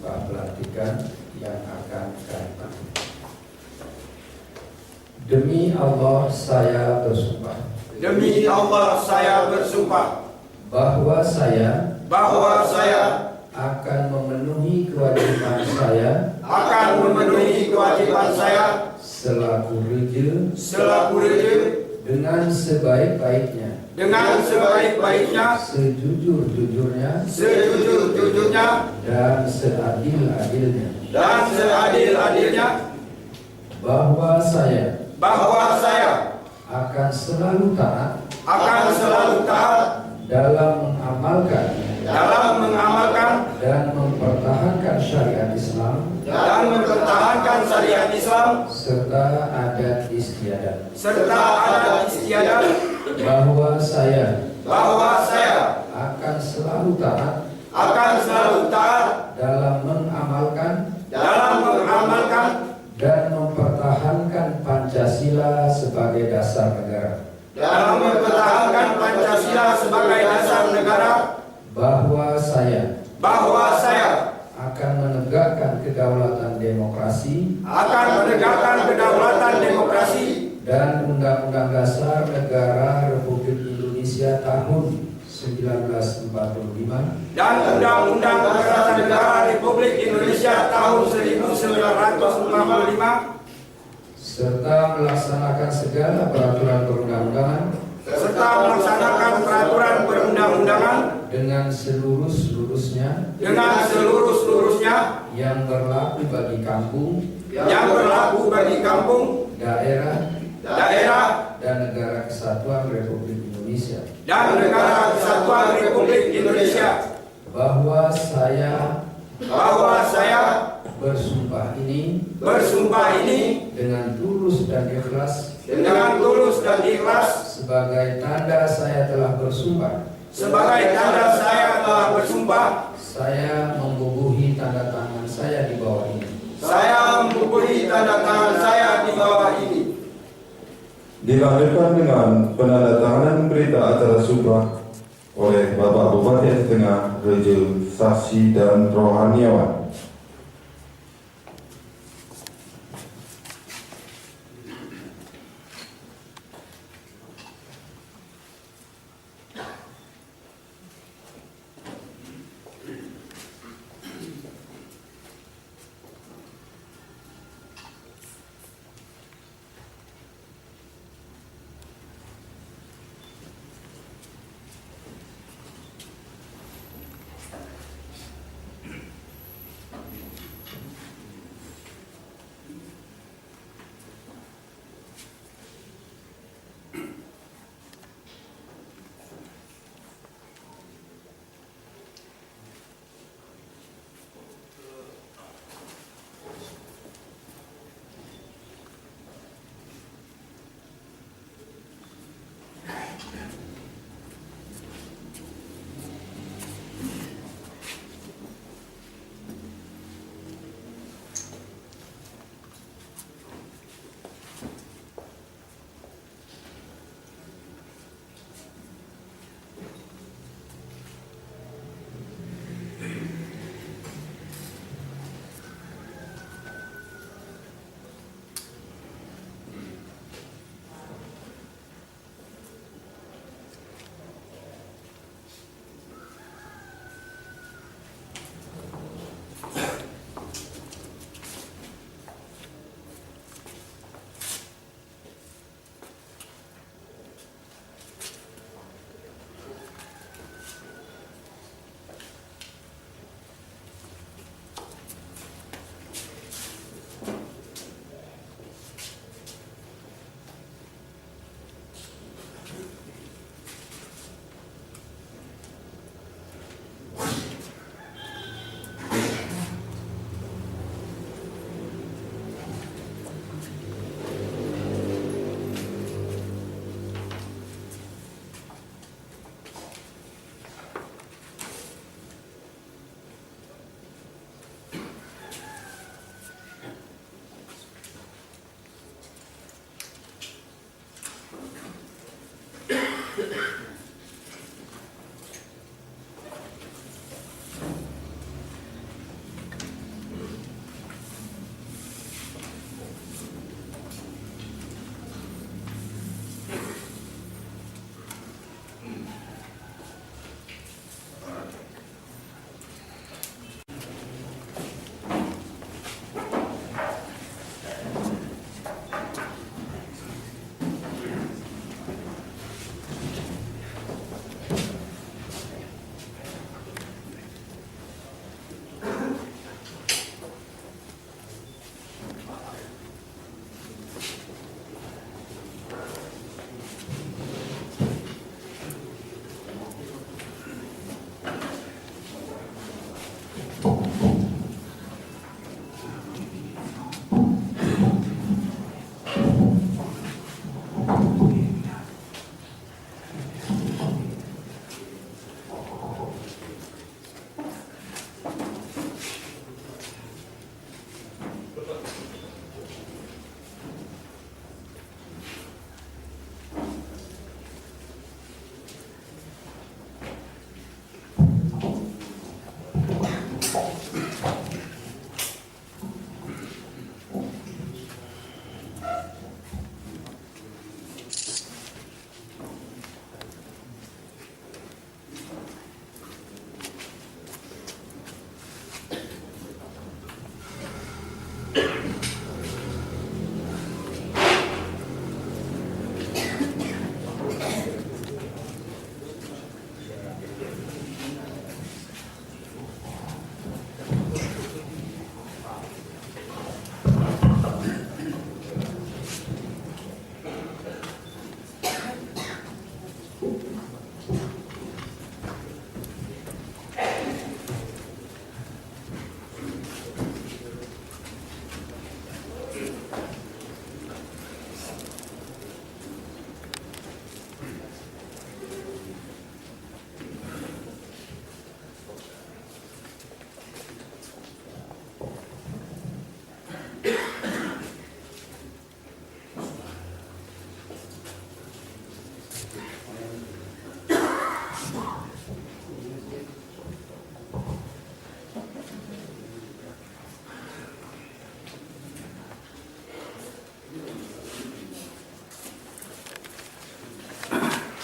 Sumpah Pelantikan yang akan kami penuhi. Demi Allah saya bersumpah. Demi Allah saya bersumpah Bahwa saya akan memenuhi kewajiban saya selaku reja dengan sebaik-baiknya, sejujur-jujurnya, dan seadil-adilnya, bahwa saya akan selalu taat dalam mengamalkan dan mempertahankan syariat Islam serta adat istiadat, bahwa saya akan selalu taat dalam mengamalkan dan mempertahankan Pancasila sebagai dasar negara, bahwa saya akan menegakkan kedaulatan demokrasi dan Undang-Undang Dasar Negara Republik Indonesia tahun 1945 dan Undang-Undang Dasar Negara Republik Indonesia tahun 1945 serta melaksanakan segala peraturan perundang-undangan dengan seluruh-seluruhnya yang berlaku bagi kampung, daerah dan negara kesatuan Republik Indonesia, bahwa saya bersumpah ini dengan tulus dan ikhlas sebagai tanda saya telah bersumpah. Saya membubuhi tanda tangan saya di bawah ini. Dilanjutkan dengan penandatanganan berita acara sumpah oleh Bapak Bupati Tengah Reja Saksi dan Rohaniawan.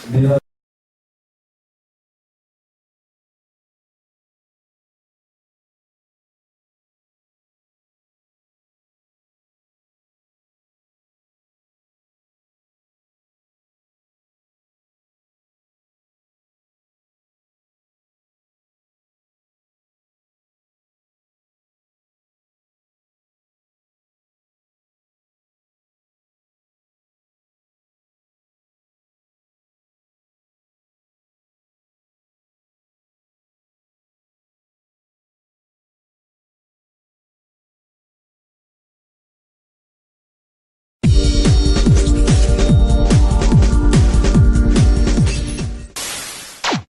Bila